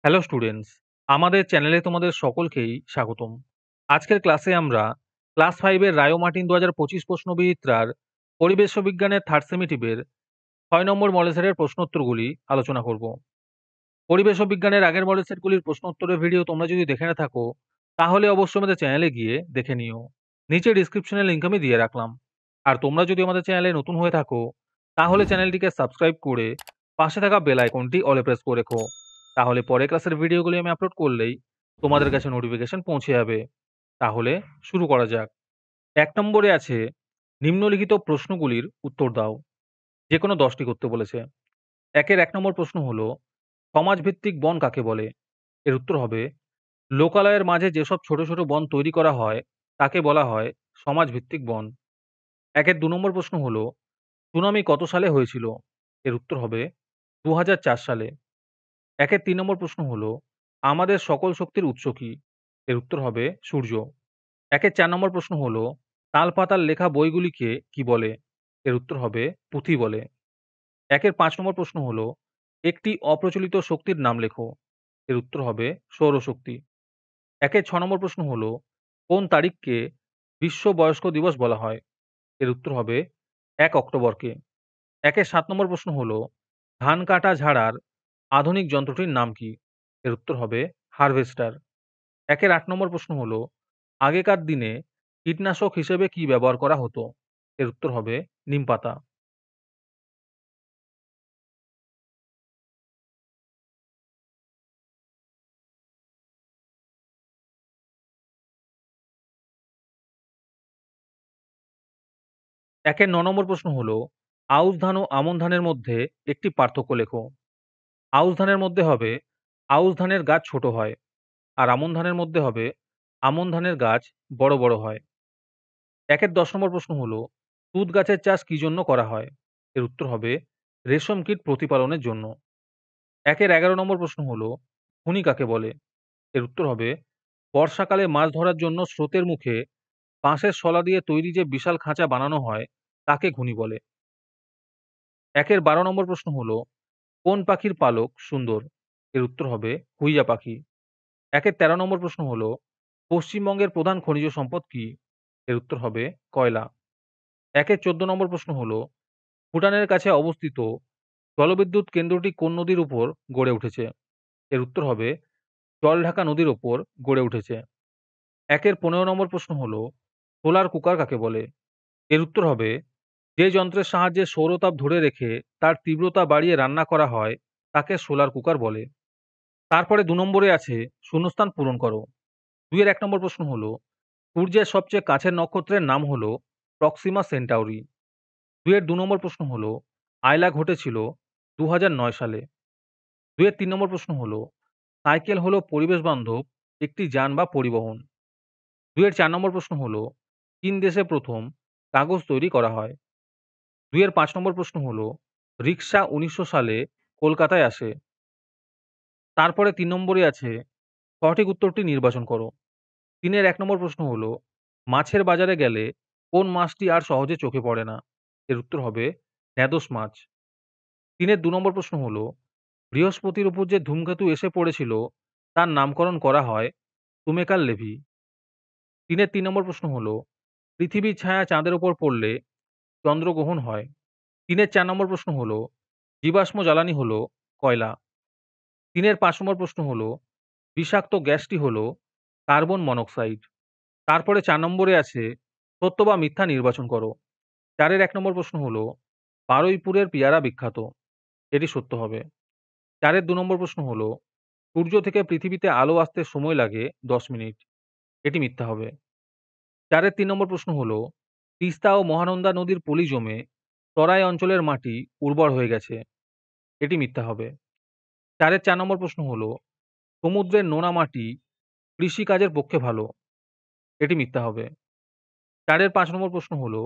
Hello students, আমাদের চ্যানেলে তোমাদের সকলকেই স্বাগতম। আজকের ক্লাসে আমরা ক্লাস 5 এর রায়ো মার্টিন 2025 প্রশ্নবিচিত্রার পরিবেশ বিজ্ঞানের থার্ড সেমিটিভের 6 নম্বর মডেল সেটের প্রশ্নোত্তরগুলি আলোচনা করব। পরিবেশ বিজ্ঞানের আগের মডেল সেটগুলির প্রশ্নোত্তরের ভিডিও তোমরা যদি দেখে না থাকো, তাহলে অবশ্যই আমাদের চ্যানেলে গিয়ে দেখে নিও। নিচে ডিসক্রিপশনে লিংক আমি দিয়ে রাখলাম। আর তোমরা যদি আমাদের চ্যানেলে নতুন হয়ে থাকো, তাহলে চ্যানেলটিকে সাবস্ক্রাইব করে পাশে থাকা বেল আইকনটি অলে প্রেস করে রেখো। তাহলে পরে ক্লাসের ভিডিওগুলি আমি আপলোড করলেই তোমাদের কাছে নোটিফিকেশন পৌঁছে যাবে। তাহলে শুরু করা যাক। ১ নম্বরে আছে, নিম্নলিখিত প্রশ্নগুলির উত্তর দাও। যে কোনো 10টি করতে বলেছে। ১ নম্বর প্রশ্ন হলো, সমাজভিত্তিক বন কাকে বলে? এর উত্তর হবে, লোকালয়ের মাঝে যেসব ছোট ছোট বন তৈরি করা হয় তাকে বলা হয় সমাজভিত্তিক বন। ২ নম্বর প্রশ্ন হলো, সুনামি কত সালে হয়েছিল? এর উত্তর হবে ২০০৪ সালে। ৩ নম্বর প্রশ্ন হলো, আমাদের সকল শক্তির উৎস কি? এর উত্তর হবে সূর্য। ৪ নম্বর প্রশ্ন হলো, তালপাতার লেখা বইগুলিকে কি বলে? এর উত্তর হবে পুঁথি বলে। ৫ নম্বর প্রশ্ন হলো, একটি অপ্রচলিত শক্তির নাম লেখো। এর উত্তর হবে সৌরশক্তি। ৬ নম্বর প্রশ্ন হলো, কোন তারিখকে বিশ্ব বয়স্ক দিবস বলা হয়? এর উত্তর হবে ১ অক্টোবরকে। ৭ নম্বর প্রশ্ন হলো, ধান কাটা ঝাড়ার আধুনিক যন্ত্রটির নাম কি? এর উত্তর হবে হারভেস্টার। ৮ নম্বর প্রশ্ন হলো, আগেকার দিনে কীটনাশক হিসেবে কি ব্যবহার করা হতো? এর উত্তর হবে নিমপাতা। ৯ নম্বর প্রশ্ন হলো, আউশ ধান ও আমন ধানের মধ্যে একটি পার্থক্য লেখো। আউশ ধানের মধ্যে হবে আউশ ধানের গাছ ছোট হয়, আর আমন ধানের মধ্যে হবে আমন ধানের গাছ বড় বড় হয়। ১-১০ নম্বর প্রশ্ন হলো, তুঁত গাছের চাষ কি জন্য করা হয়? এর উত্তর হবে রেশম কীট প্রতিপালনের জন্য। ১-১১ নম্বর প্রশ্ন হলো, ঘূর্ণি কাকে বলে? এর উত্তর হবে বর্ষাকালে মাছ ধরার জন্য স্রোতের মুখে বাঁশের শলা দিয়ে তৈরি যে বিশাল খাঁচা বানানো হয় তাকে ঘূর্ণি বলে। ১-১২ নম্বর প্রশ্ন হলো, কোন পাখির পালক সুন্দর? এর উত্তর হবে হুইয়া পাখি। ১-১৩ নম্বর প্রশ্ন হলো, পশ্চিমবঙ্গের প্রধান খনিজ সম্পদ কি? এর উত্তর হবে কয়লা। ১-১৪ নম্বর প্রশ্ন হলো, ভুটানের কাছে অবস্থিত জলবিদ্যুৎ কেন্দ্রটি কোন নদীর উপর গড়ে উঠেছে? এর উত্তর হবে জলঢাকা নদীর উপর গড়ে উঠেছে। ১-১৫ নম্বর প্রশ্ন হলো, সোলার কুকার কাকে বলে? এর উত্তর হবে যে যন্ত্রের সাহায্যে সৌরতাপ ধরে রেখে তার তীব্রতা বাড়িয়ে রান্না করা হয় তাকে সোলার কুকার বলে। তারপরে ২ নম্বরে আছে, শূন্যস্থান পূরণ করো। ২ এর ১ নম্বর প্রশ্ন হলো, সূর্যের সবচেয়ে কাছের নক্ষত্রের নাম হলো প্রক্সিমা সেন্টাউরি। ২ এর ২ নম্বর প্রশ্ন হলো, আয়লা ঘটেছিল ২০০৯ সালে। ২ এর ৩ নম্বর প্রশ্ন হলো, সাইকেল হলো পরিবেশ বান্ধব একটি যান বা পরিবহন। ২ এর ৪ নম্বর প্রশ্ন হলো, চীন দেশে প্রথম কাগজ তৈরি করা হয়। ২ এর ৫ নম্বর প্রশ্ন হলো, রিকশা ১৯০০ সালে কলকাতায় আসে। তারপরে ৩ নম্বরে আছে, সঠিক উত্তরটি নির্বাচন করো। ৩ এর ১ নম্বর প্রশ্ন হলো, মাছের বাজারে গেলে কোন মাছটি আর সহজে চোখে পড়ে না? এর উত্তর হবে ঢ্যাঁড়স মাছ। ৩ এর ২ নম্বর প্রশ্ন হলো, বৃহস্পতির উপর যে ধূমকেতু এসে পড়েছিল তার নামকরণ করা হয় সুমেকাল লেভি। ৩ এর ৩ নম্বর প্রশ্ন হলো, পৃথিবীর ছায়া চাঁদের উপর পড়লে চন্দ্রগ্রহণ হয়। ৩ এর ৪ নম্বর প্রশ্ন হলো, জীবাশ্ম জ্বালানি হলো কয়লা। ৩ এর ৫ নম্বর প্রশ্ন হলো, বিষাক্ত গ্যাসটি হলো কার্বন মনোক্সাইড। তারপরে ৪ নম্বরে আছে, সত্য বা মিথ্যা নির্বাচন করো। ৪ এর ১ নম্বর প্রশ্ন হলো, বারুইপুরের পেয়ারা বিখ্যাত। এটি সত্য হবে। ৪ এর ২ নম্বর প্রশ্ন হলো, সূর্য থেকে পৃথিবীতে আলো আসতে সময় লাগে ১০ মিনিট। এটি মিথ্যা হবে। ৪ এর ৩ নম্বর প্রশ্ন হলো, তিস্তা ও মহানন্দা নদীর পলি জমে তরাই অঞ্চলের মাটি উর্বর হয়ে গেছে। এটি মিথ্যা হবে। ৪ এর ৪ নম্বর প্রশ্ন হলো, সমুদ্রের নোনা মাটি কৃষিকাজের পক্ষে ভালো। এটি মিথ্যা হবে। ৪ এর ৫ নম্বর প্রশ্ন হলো,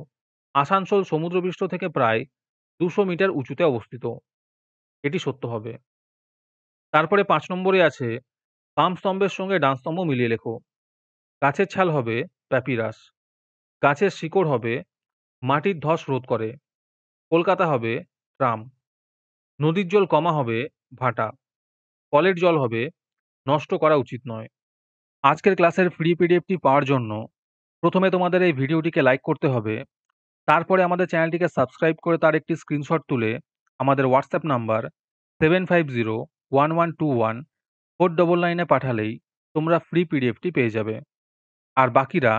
আসানসোল সমুদ্রপৃষ্ঠ থেকে প্রায় ২০০ মিটার উঁচুতে অবস্থিত। এটি সত্য হবে। তারপরে ৫ নম্বরে আছে, বাম স্তম্ভের সঙ্গে ডান স্তম্ভ মিলিয়ে লেখো। গাছের ছাল হবে প্যাপিরাস। গাছের শিকড় হবে মাটির ধস রোধ করে। কলকাতা হবে ট্রাম। নদীর জল কমা হবে ভাটা। কলের জল হবে নষ্ট করা উচিত নয়। আজকের ক্লাসের ফ্রি পিডিএফটি পাওয়ার জন্য প্রথমে তোমাদের এই ভিডিওটিকে লাইক করতে হবে। তারপরে আমাদের চ্যানেলটিকে সাবস্ক্রাইব করে তার একটি স্ক্রিনশট তুলে আমাদের হোয়াটসঅ্যাপ নাম্বার 7501121499 এ পাঠালেই তোমরা ফ্রি পিডিএফটি পেয়ে যাবে। আর বাকিরা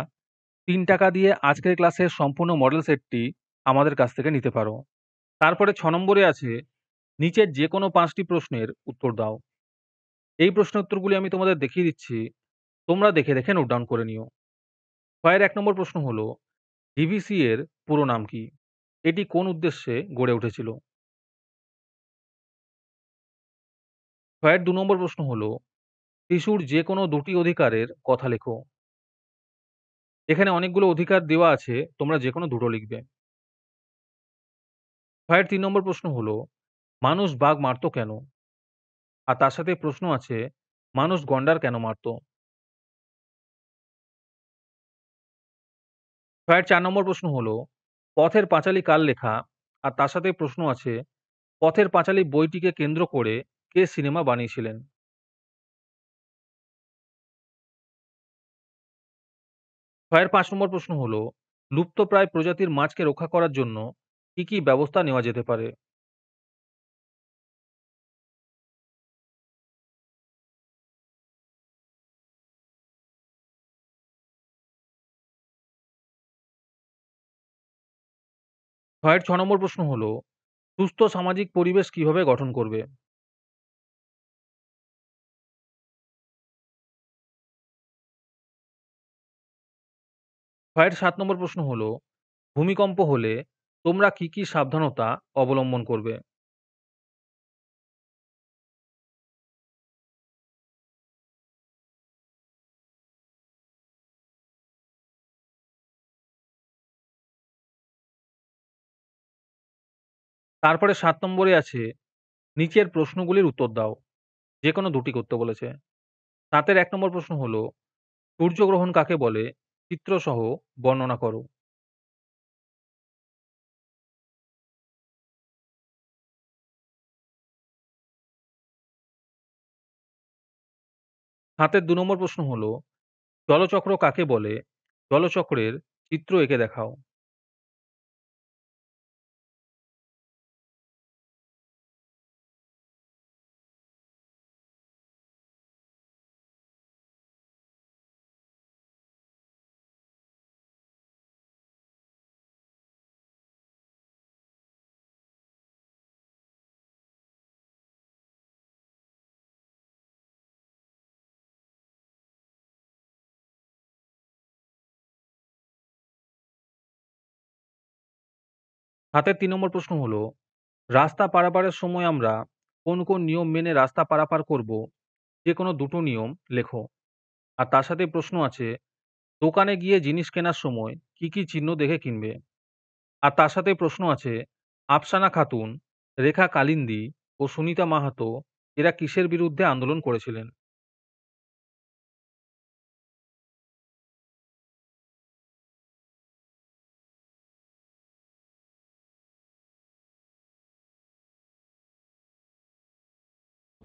৩ টাকা দিয়ে আজকের ক্লাসের সম্পূর্ণ মডেল সেটটি আমাদের কাছ থেকে নিতে পারো। তারপরে ৬ নম্বরে আছে নিচের যেকোনো ৫ টি প্রশ্নের উত্তর দাও। এই প্রশ্নের উত্তরগুলি আমি তোমাদের দেখিয়ে দিচ্ছি। তোমরা দেখে, দেখে নোট ডাউন করে নিও। ছয়ের ১ নম্বর প্রশ্ন হলো, ডিভিসি এর পুরো নাম কি? এটি কোন উদ্দেশ্যে গড়ে উঠেছিল? ছয়ের ২ নম্বর প্রশ্ন হলো, শিশুর যেকোনো ২ টি অধিকারের কথা লেখো। এখানে অনেকগুলো অধিকার দেওয়া আছে, তোমরা যেকোনো ২ টো লিখবে। ছয়ের ৩ নম্বর প্রশ্ন হলো, মানুষ বাঘ মারত কেন? আর তার সাথে প্রশ্ন আছে, মানুষ গন্ডার কেন মারত? ছয়ের ৪ নম্বর প্রশ্ন হলো, পথের পাঁচালী কার লেখা? আর তার সাথে প্রশ্ন আছে, পথের পাঁচালী বইটিকে কেন্দ্র করে কে সিনেমা বানিয়েছিলেন? ছয়ের ৫ নম্বর প্রশ্ন হলো, লুপ্তপ্রায় প্রজাতির মাছকে রক্ষা করার জন্য কি, কি ব্যবস্থা নেওয়া যেতে পারে? ছয়ের ৬ নম্বর প্রশ্ন হলো, সুস্থ সামাজিক পরিবেশ কিভাবে গঠন করবে? ছয়ের ৭ নম্বর প্রশ্ন হলো, ভূমিকম্প হলে তোমরা কি, কি সাবধানতা অবলম্বন করবে? তারপরে ৭ নম্বরে আছে, নিচের প্রশ্নগুলির উত্তর দাও। যেকোনো ২ টি করতে বলেছে। ৭ এর ১ নম্বর প্রশ্ন হলো, সূর্যগ্রহণ কাকে বলে? চিত্রসহ বর্ণনা করো। হাতের ২ নম্বর প্রশ্ন হলো, জলচক্র কাকে বলে? জলচক্রের চিত্র এঁকে দেখাও। হাতের ৩ নম্বর প্রশ্ন হলো, রাস্তা পারাপারের সময় আমরা কোন, কোন নিয়ম মেনে রাস্তা পারাপার করব? যেকোনো ২ টো নিয়ম লেখো। আর তার সাথে প্রশ্ন আছে, দোকানে গিয়ে জিনিস কেনার সময় কি, কি চিহ্ন দেখে কিনবে? আর তার সাথে প্রশ্ন আছে, আফসানা খাতুন, রেখা কালিন্দী ও সুনিতা মাহাতো এরা কিসের বিরুদ্ধে আন্দোলন করেছিলেন?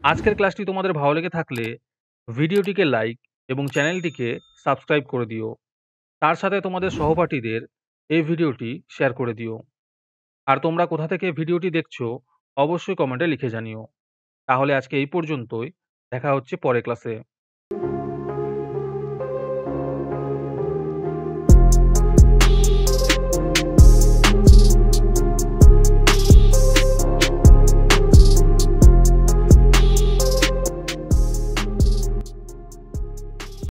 আজকের ক্লাসটি তোমাদের ভালো লেগে থাকলে ভিডিওটিকে লাইক এবং চ্যানেলটিকে সাবস্ক্রাইব করে দিও। তার সাথে তোমাদের সহপাঠীদের এই ভিডিওটি শেয়ার করে দিও। আর তোমরা কোথা থেকে ভিডিওটি দেখছো অবশ্যই কমেন্টে লিখে জানিও। তাহলে আজকে এই পর্যন্তই। দেখা হচ্ছে পরের ক্লাসে।